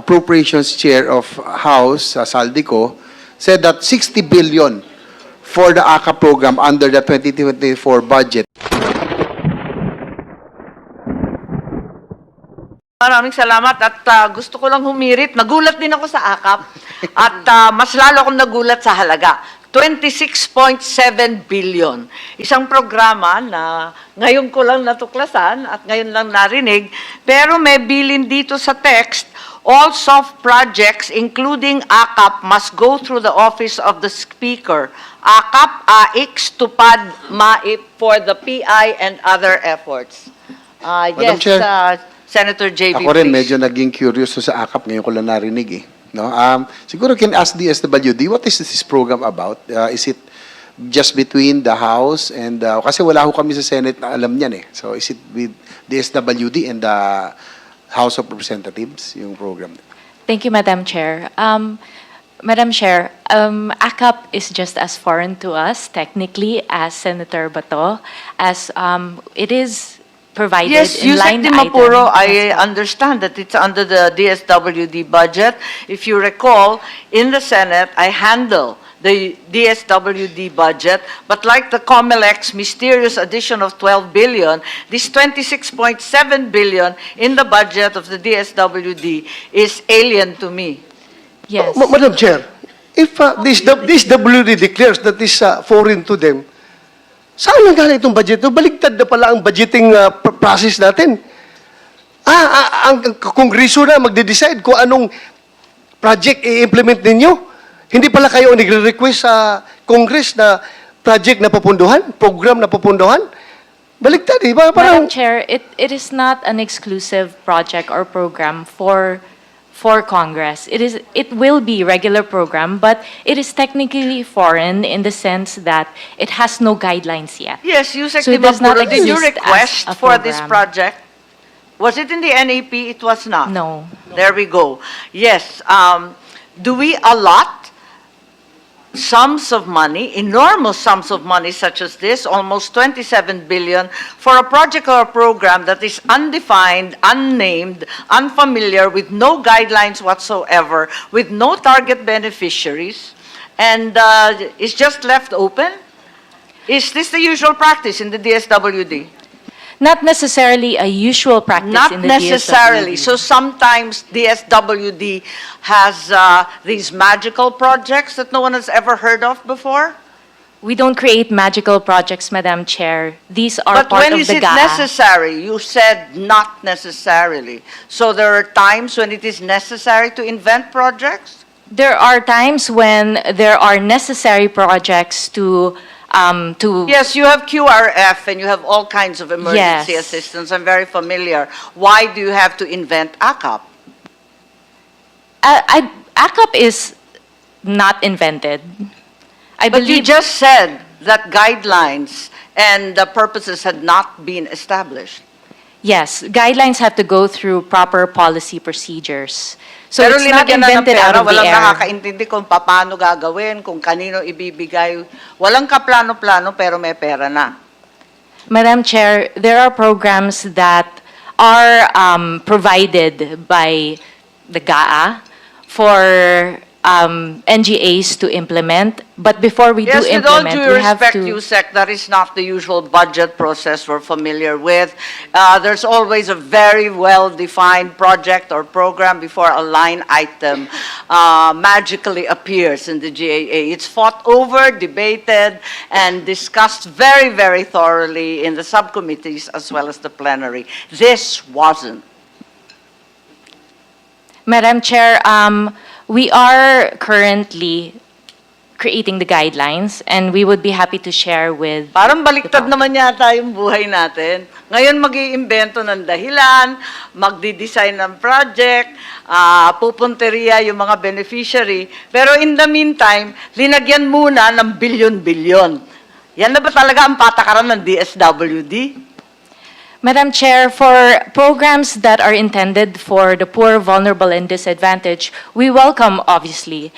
Appropriations Chair of House, Saldico, said that 60 billion for the Akap program under the 2024 budget. Maraming salamat at gusto ko lang humirit. Nagulat din ako sa Akap at mas lalo akong nagulat sa halaga. 26.7 billion. Isang programa na ngayon ko lang natuklasan at ngayon lang narinig, pero may bilin dito sa text, all soft projects including Akap must go through the office of the Speaker. Akap, AIX, Tupad, MAIP for the PI and other efforts. Madam Yes, Chair. Senator JB, Ako rin please. medyo naging curious sa Akap, ngayon ko lang narinig eh. No? Siguro can ask DSWD, what is this program about? Is it just between the House and, kasi wala ho kami sa Senate na alam niyan eh. So is it with DSWD and the House of Representatives, yung program? Thank you, Madam Chair. Madam Chair, AKAP is just as foreign to us, technically, as Senator Bato, as it is provided Yes, in line Yusek Dimapuro, I item. understand that it's under the DSWD budget. If you recall, in the Senate, I handle the DSWD budget, but like the COMELEC's mysterious addition of 12 billion, this 26.7 billion in the budget of the DSWD is alien to me. Yes. Madam Chair, if this WD declares that is foreign to them, saan nanggaling itong budget? Baligtad na pala ang budgeting process natin. Ang Kongreso na magde-decide kung anong project i-implement ninyo. Hindi pala kayo nagre-request sa Congress na project na pupunduhan, program na pupunduhan. Baligtad, di ba? Madam Chair, it is not an exclusive project or program for Congress. It will be regular program, but it is technically foreign in the sense that it has no guidelines yet. Yes, Yusek So it does not Dimapuro, did you exist as request a for this program. project? Was it in the NAP? It was not. No. There we go. Yes. Do we allot sums of money, enormous sums of money such as this, almost 27 billion, for a project or a program that is undefined, unnamed, unfamiliar, with no guidelines whatsoever, with no target beneficiaries, and is just left open? Is this the usual practice in the DSWD? Not necessarily a usual practice Not in the necessarily. DSWD. So sometimes DSWD has these magical projects that no one has ever heard of before. We don't create magical projects, Madam Chair. These are But part when of is the it GAA. necessary? You said not necessarily. So there are times when it is necessary to invent projects? There are times when there are necessary projects to Yes, you have QRF and you have all kinds of emergency Yes. assistance. I'm very familiar. Why do you have to invent Akap? AKAP is not invented. I But you believe just said that guidelines and the purposes had not been established. yes, guidelines have to go through proper policy procedures. So Pero it's not linagyan na ng invented out pera, of the walang air. nakakaintindi kung paano gagawin, kung kanino ibibigay. Walang kaplano-plano pero may pera na. Madam Chair, there are programs that are provided by the GAA for NGAs to implement. But before we Yes, do with all implement, due we have respect, to... Yusek, that is not the usual budget process we're familiar with. There's always a very well-defined project or program before a line item magically appears in the GAA. It's fought over, debated, and discussed very, very thoroughly in the subcommittees as well as the plenary. This wasn't. Madam Chair, we are currently creating the guidelines, and we would be happy to share with... Parang baliktad naman yata yung buhay natin. Ngayon mag-iimbento ng dahilan, magdi-design ng project, pupunteriya yung mga beneficiary. Pero in the meantime, linagyan muna ng bilyon-bilyon. Yan na ba talaga ang patakaran ng DSWD? Madam Chair, for programs that are intended for the poor, vulnerable, and disadvantaged, we welcome, obviously,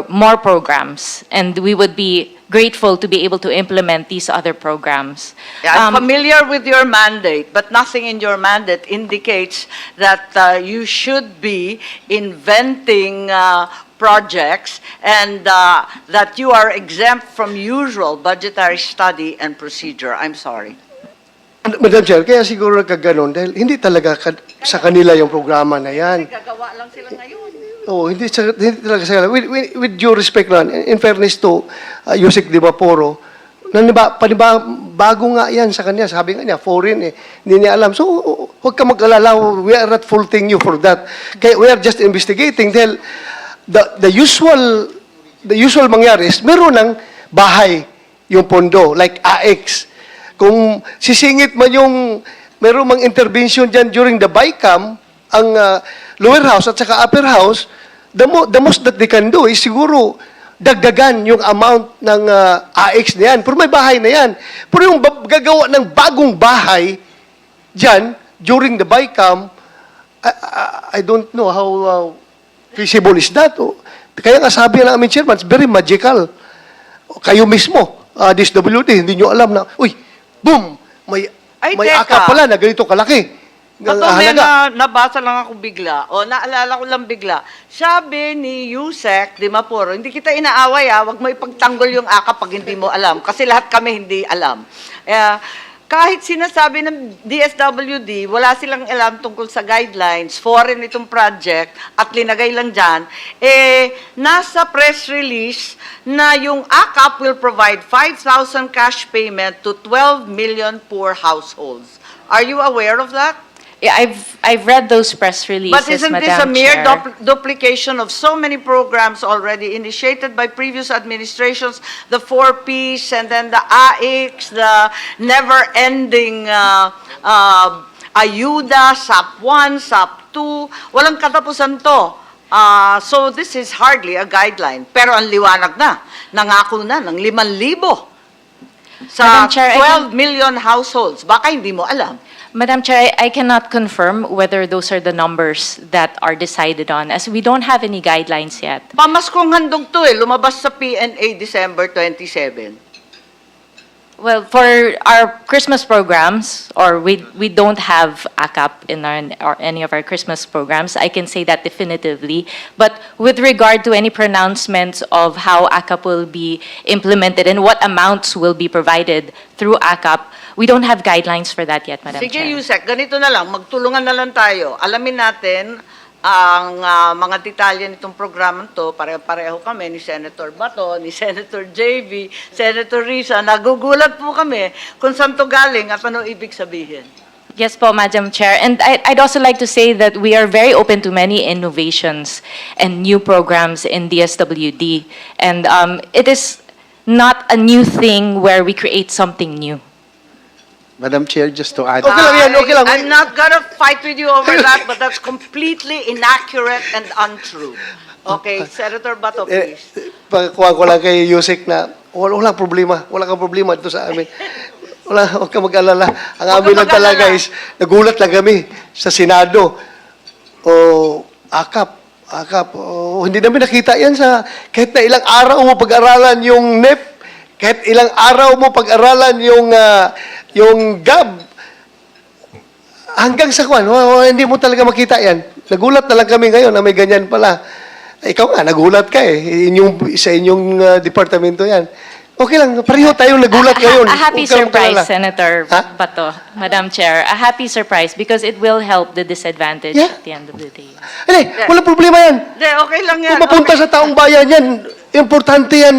more programs, and we would be grateful to be able to implement these other programs. Yeah, I'm familiar with your mandate, but nothing in your mandate indicates that you should be inventing projects and that you are exempt from usual budgetary study and procedure. I'm sorry. Madam Chair, kaya siguro nagkaganon dahil hindi talaga sa kanila yung programa na yan. Gagawa lang sila ngayon. Oo, hindi talaga sa kanila. With due respect na, in fairness to Yusek Di Vaporo, bago nga yan sa kanya. Sabi nga niya, foreign eh. Hindi niya alam. So, huwag ka mag-alala. We are not faulting you for that. Kaya we are just investigating dahil the usual mangyari is meron ng bahay yung pondo, like AX. Kung sisingit man yung meron mang intervention dyan during the BICAM, ang lower house at saka upper house, the most that they can do is siguro dagdagan yung amount ng AX na yan. Pero may bahay na yan. Pero yung gagawa ng bagong bahay dyan during the BICAM, I don't know how feasible is that. Kaya nga sabi ng aming chairman, it's very magical. Kayo mismo, DSWD, hindi nyo alam na, uy, boom! May teka. Akap pala na ganito kalaki. Nabasa lang ako bigla, o naalala ko lang bigla. Sabi ni Yusek Di Vaporo, hindi kita inaaway wag mo ipagtanggol yung Akap pag hindi mo alam. Kasi lahat kami hindi alam. Kahit sinasabi ng DSWD, wala silang alam tungkol sa guidelines, foreign itong project, at linagay lang dyan, nasa press release na yung Akap will provide 5,000 cash payment to 12 million poor households. Are you aware of that? Yeah, I've read those press releases, But isn't this a Madam mere Chair. duplication of so many programs already initiated by previous administrations, the 4Ps and then the AX, the never-ending ayuda, SAP 1, SAP 2, walang katapusan to. So this is hardly a guideline. Pero ang liwanag na, nangako na ng 5,000 sa Madam Chair, 12 million households. Baka hindi mo alam. Madam Chair, I cannot confirm whether those are the numbers that are decided on, as we don't have any guidelines yet. Pamaskong handog to lumabas sa PNA December 27. Well, for our Christmas programs, or we don't have Akap in or any of our Christmas programs, I can say that definitively. But with regard to any pronouncements of how Akap will be implemented and what amounts will be provided through Akap, we don't have guidelines for that yet, Madam Sige, Chair. Yusek, ganito na lang, magtulungan na lang tayo. Alamin natin ang mga detalye nitong programang to. Pare-pareho kami ni Senator Bato, ni Senator JV, Senator Risa. Nagugulat po kami kung saan to galing at ano ibig sabihin. Yes po, Madam Chair. And I'd also like to say that we are very open to many innovations and new programs in DSWD. And it is not a new thing where we create something new. Madam Chair, just to add. Okay lang yan, okay lang. I'm not gonna fight with you over that, but that's completely inaccurate and untrue. Okay, Senator Bato, please. Pagkuha ko lang kay Yusek na walang problema. Wala kang problema dito sa amin. Huwag ka mag-alala. Ang Huwag amin ka lang talaga mag-alala. is, nagulat lang kami sa Senado. Akap. Hindi namin nakita yan sa, kahit na ilang araw mo pag-aralan yung NEP, kahit ilang araw mo pag-aralan yung GAB, hanggang sa kwan, hindi mo talaga makita yan. Nagulat na lang kami ngayon na may ganyan pala. Ikaw nga, nagulat ka sa inyong departamento yan. Okay lang, pareho tayong nagulat ngayon. A happy Huwag kang surprise, mag-alala. Senator Ha? Bato, Madam Chair. A happy surprise because it will help the disadvantaged Yeah. at the end of the day. Hindi, walang problema yan. Hindi, okay lang yan. Kung mapunta sa taong bayan yan, importante yan.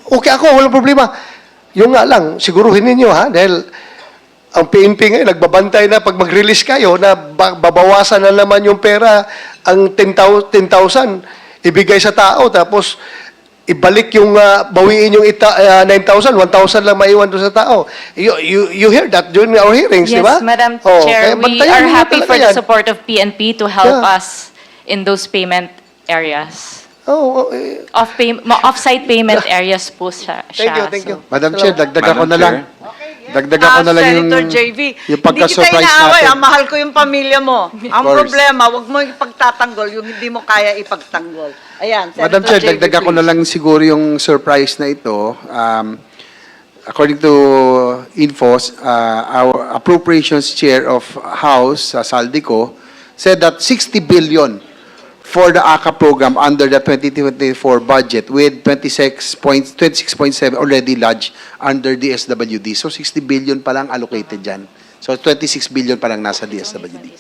Okay ako, walang problema. Yung nga lang, siguruhin ninyo dahil ang PNP ngayon, nagbabantay na pag mag-release kayo na babawasan na naman yung pera, ang 10,000 ibigay sa tao, tapos ibalik yung, bawiin yung 9,000, 1,000 lang maiwan doon sa tao. You hear that during our hearings, di ba? Yes, Madam kaya Chair, we bantayan are ninyo happy talaga for the yan. support of PNP to help Yeah. us in those payment areas. Thank Off-site payment areas po siya. you. Madam Chair, dagdagan ko na lang. Dagdagan ko na lang Senator JV. yung Hindi kita pagka-surprise inaaway, natin. mahal ko yung pamilya mo. Ang course. problema, wag mo ipagtatanggol yung hindi mo kaya ipagtanggol. Ayan, Senator Madam Chair, JV, dagdagan ko na please. lang siguro yung surprise na ito. According to infos, our appropriations chair of House, Saldico, said that 60 billion for the Akap program under the 2024 budget with 26.7 already lodged under DSWD. So 60 billion pa lang allocated dyan. So 26 billion pa lang nasa DSWD.